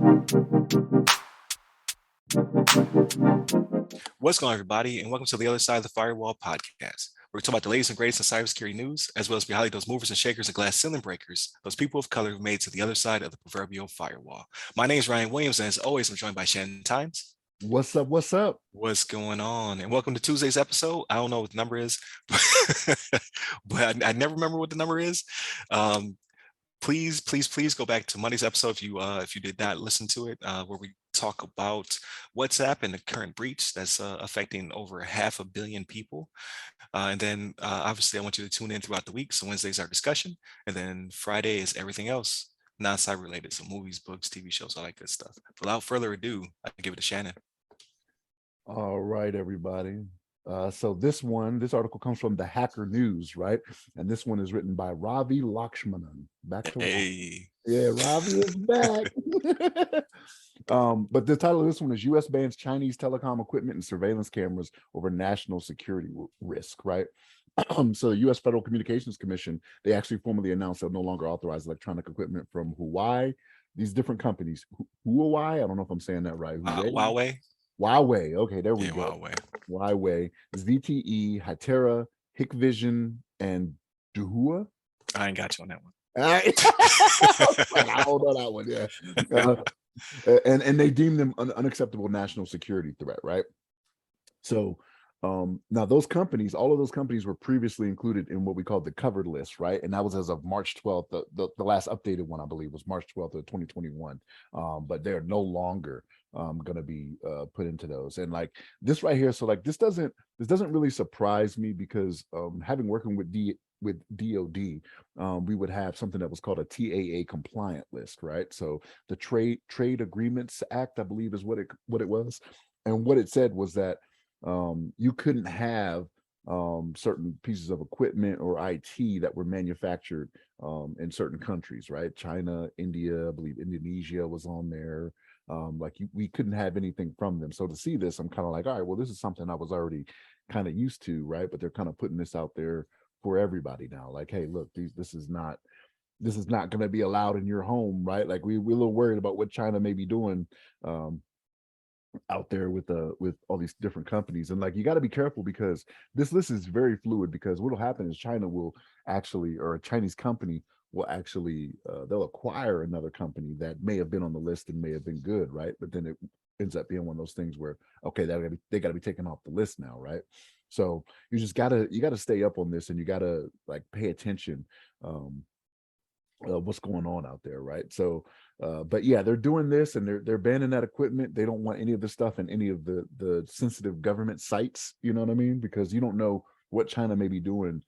What's going on, everybody, and welcome to the Other Side of the Firewall podcast. We're talking about the latest and greatest in cybersecurity news, as well as behind those movers and shakers and glass ceiling breakers, those people of color who made it to the other side of the proverbial firewall. My name is Ryan Williams, and as always, I'm joined by Shannon Times. What's up? What's up? What's going on? And welcome to Tuesday's episode. I don't know what the number is, but I never remember what the number is. Please go back to Monday's episode if you did not listen to it, where we talk about WhatsApp and the current breach that's affecting over 500 million people. And then obviously I want you to tune in throughout the week. So Wednesday's our discussion, and then Friday is everything else non-cyber related. So movies, books, TV shows, all that good stuff. Without further ado, I give it to Shannon. All right, everybody. So this article comes from the Hacker News, right? And this one is written by Ravi Lakshmanan. Back to Hey. Yeah, Ravi is back. But the title of this one is U.S. bans Chinese telecom equipment and surveillance cameras over national security risk, right? So the U.S. Federal Communications Commission, they actually formally announced they'll no longer authorize electronic equipment from Huawei, these different companies. Huawei, I don't know if I'm saying that right. Huawei. Okay, there we go. Huawei, ZTE, Hytera, Hikvision, and Duhua. I ain't got you on that one. I hold on that one, yeah. And they deem them an unacceptable national security threat, right? So now those companies, all of those companies were previously included in what we call the covered list, right? And that was as of March 12th. The last updated one, I believe, was March 12th of 2021. But they're no longer going to be put into those. And like this right here, so like this doesn't really surprise me, because working with DOD, we would have something that was called a TAA compliant list, right? So the Trade Agreements Act, I believe, is what it was. And what it said was that you couldn't have certain pieces of equipment or IT that were manufactured in certain countries, right? China, India, I believe Indonesia was on there. We couldn't have anything from them. So to see this, I'm kind of like, all right, well, this is something I was already kind of used to, right? But they're kind of putting this out there for everybody now. Like, hey, look, this is not going to be allowed in your home, right? Like we're a little worried about what China may be doing out there with all these different companies. And like, you got to be careful, because this list is very fluid, because what'll happen is China will actually, or a Chinese company will actually, they'll acquire another company that may have been on the list and may have been good, right? But then it ends up being one of those things where, okay, they got to be taken off the list now, right? So you gotta stay up on this, and you gotta like pay attention what's going on out there, right? So but yeah, they're doing this, and they're banning that equipment. They don't want any of the stuff in any of the sensitive government sites, you know what I mean? Because you don't know what China may be doing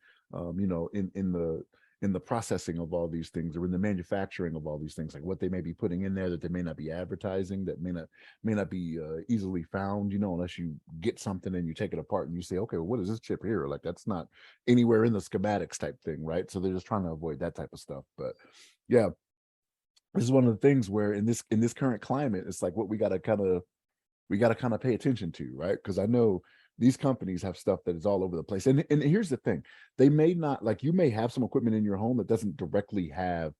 in the processing of all these things, or in the manufacturing of all these things, like what they may be putting in there that they may not be advertising, that may not be easily found, unless you get something and you take it apart and you say, okay, well, what is this chip here? Like, that's not anywhere in the schematics type thing, right? So they're just trying to avoid that type of stuff. But yeah, this is one of the things where in this current climate, it's like what we got to kind of pay attention to, right? Because I know these companies have stuff that is all over the place. And here's the thing, they may not, like, you may have some equipment in your home that doesn't directly have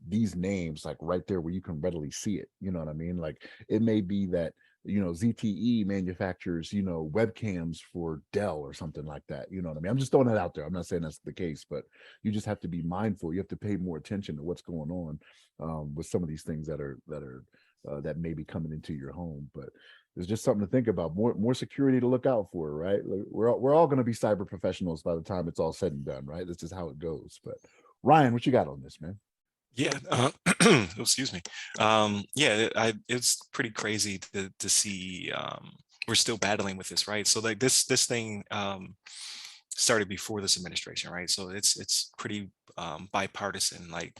these names like right there where you can readily see it. You know what I mean? Like, it may be that, ZTE manufactures, webcams for Dell or something like that. You know what I mean? I'm just throwing that out there. I'm not saying that's the case, but you just have to be mindful. You have to pay more attention to what's going on with some of these things that may be coming into your home. But there's just something to think about. More security to look out for, right? We're all going to be cyber professionals by the time it's all said and done, right? This is how it goes. But Ryan, what you got on this, man? Yeah, excuse me. It's pretty crazy to see. We're still battling with this, right? So like this thing started before this administration, right? So it's pretty bipartisan. Like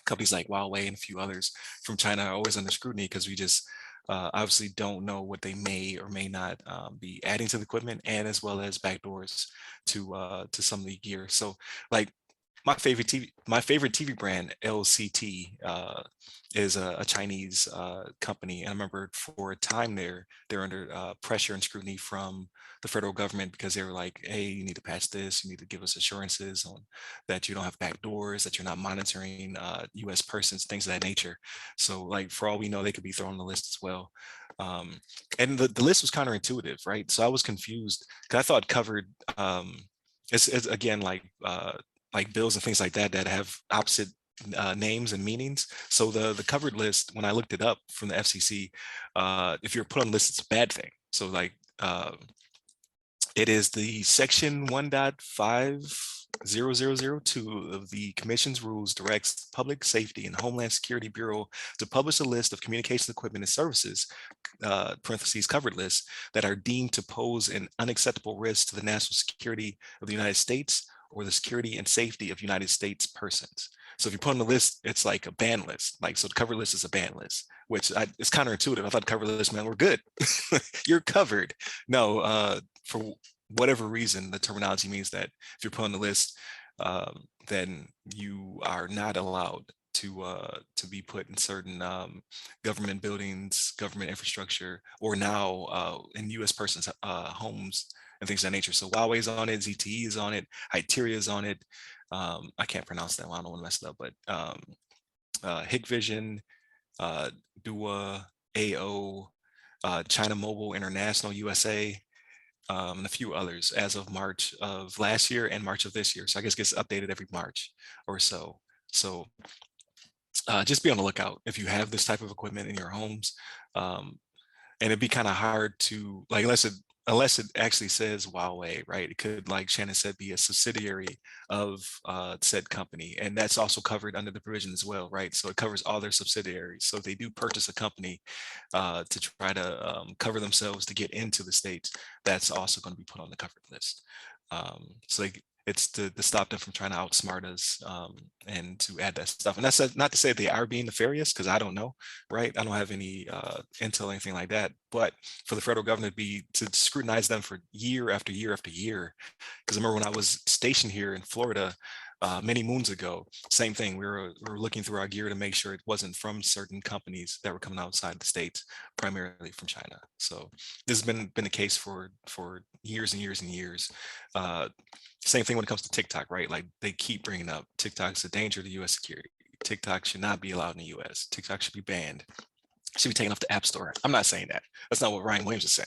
companies like Huawei and a few others from China are always under scrutiny, because we just obviously don't know what they may or may not be adding to the equipment, and as well as backdoors to some of the gear. So like, my favorite TV brand, LCT, is a Chinese company. And I remember for a time they're under pressure and scrutiny from the federal government because they were like, hey, you need to patch this, you need to give us assurances on that you don't have back doors, that you're not monitoring US persons, things of that nature. So like for all we know, they could be thrown on the list as well. Um, and the list was counterintuitive, right? So I was confused because I thought covered it's again like bills and things like that that have opposite names and meanings. So the covered list, when I looked it up from the FCC, if you're put on the list, it's a bad thing. So like it is the section 1.50002 of the Commission's rules directs Public Safety and Homeland Security Bureau to publish a list of communications equipment and services, parentheses covered lists, that are deemed to pose an unacceptable risk to the national security of the United States or the security and safety of United States persons. So if you put on the list, it's like a ban list. Like, so the cover list is a ban list, which it's counterintuitive. I thought cover list, man, we're good. You're covered. No, for whatever reason, the terminology means that if you're put on the list, then you are not allowed to be put in certain government buildings, government infrastructure, or now in U.S. persons' homes and things of that nature. So Huawei's on it, ZTE is on it, Hyteria's on it. I can't pronounce that one. I don't want to mess it up, but Hikvision, Dua, AO, China Mobile International USA, and a few others as of March of last year and March of this year. So I guess it gets updated every March or so. So just be on the lookout if you have this type of equipment in your homes. And it'd be kind of hard to, like, unless it actually says Huawei, right? It could, like Shannon said, be a subsidiary of said company, and that's also covered under the provision as well, right? So it covers all their subsidiaries. So if they do purchase a company to try to cover themselves to get into the States, that's also going to be put on the covered list. So it's to stop them from trying to outsmart us and to add that stuff. And that's not to say they are being nefarious, because I don't know, right? I don't have any intel or anything like that. But for the federal government to scrutinize them for year after year after year, because I remember when I was stationed here in Florida many moons ago, same thing. We were looking through our gear to make sure it wasn't from certain companies that were coming outside the States, primarily from China. So this has been the case for years and years and years. Same thing when it comes to TikTok, right? Like they keep bringing up TikTok's a danger to U.S. security. TikTok should not be allowed in the U.S. TikTok should be banned. Should be taken off the App Store. I'm not saying that. That's not what Ryan Williams is saying.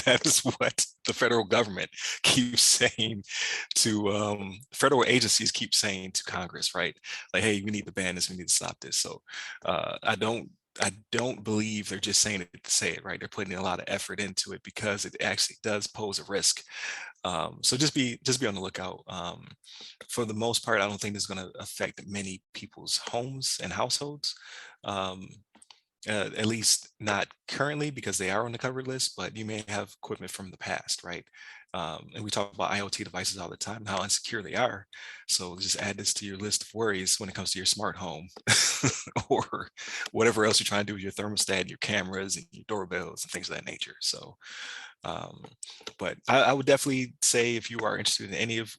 That is what the federal government keeps saying to federal agencies keep saying to Congress, right? Like, hey, we need to ban this. We need to stop this. So I don't believe they're just saying it to say it, right? They're putting a lot of effort into it because it actually does pose a risk. So just be on the lookout. For the most part, I don't think this is going to affect many people's homes and households. At least not currently, because they are on the covered list, but you may have equipment from the past, right? And we talk about IoT devices all the time, how insecure they are. So just add this to your list of worries when it comes to your smart home or whatever else you're trying to do with your thermostat, your cameras and your doorbells and things of that nature. So but I would definitely say if you are interested in any of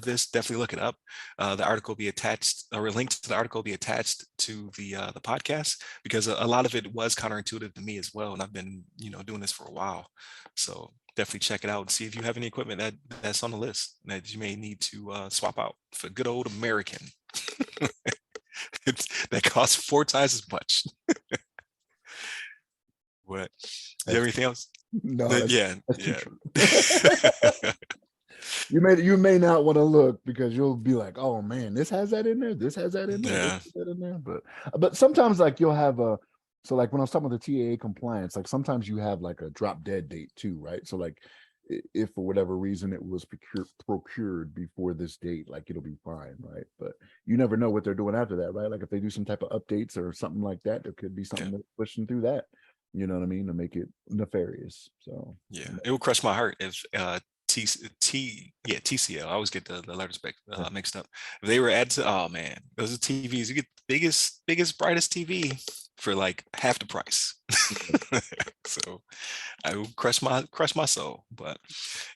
this, definitely look it up. The article will be attached, or a link to the article will be attached to the podcast, because a lot of it was counterintuitive to me as well, and I've been doing this for a while. So definitely check it out and see if you have any equipment that's on the list that you may need to swap out for good old American. That costs 4 times as much. What? Do you have anything else? No, Yeah. You may not want to look, because you'll be like, oh man, this has that in there, this has that in there, Yeah. this has that in there. But sometimes, like, you'll have so like when I was talking about the TAA compliance, like sometimes you have like a drop dead date too, right? So like if for whatever reason it was procured before this date, like it'll be fine, right? But you never know what they're doing after that, right? Like if they do some type of updates or something like that, there could be something that's pushing through that, you know what I mean, to make it nefarious. So yeah, it would crush my heart if TCL. I always get the letters mixed up. If they were added to, oh man, those are TVs. You get biggest, brightest TV for like half the price. So I will crush my soul, but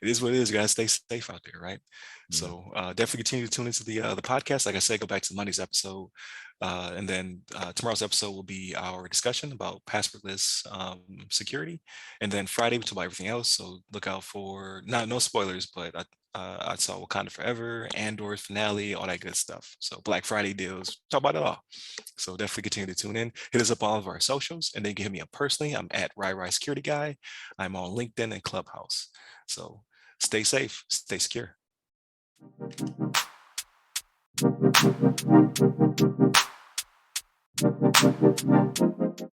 it is what it is. You gotta stay safe out there, right? Yeah. So definitely continue to tune into the podcast. Like I said, go back to Monday's episode, and then tomorrow's episode will be our discussion about passwordless security, and then Friday we talk about everything else. So look out for not no spoilers, but I saw Wakanda Forever, Andor's finale, all that good stuff. So Black Friday deals, talk about it all. So definitely continue to tune in. Hit us up on all of our socials, and then you can hit me up personally. I'm at Rai Security Guy. I'm on LinkedIn and Clubhouse. So stay safe, stay secure.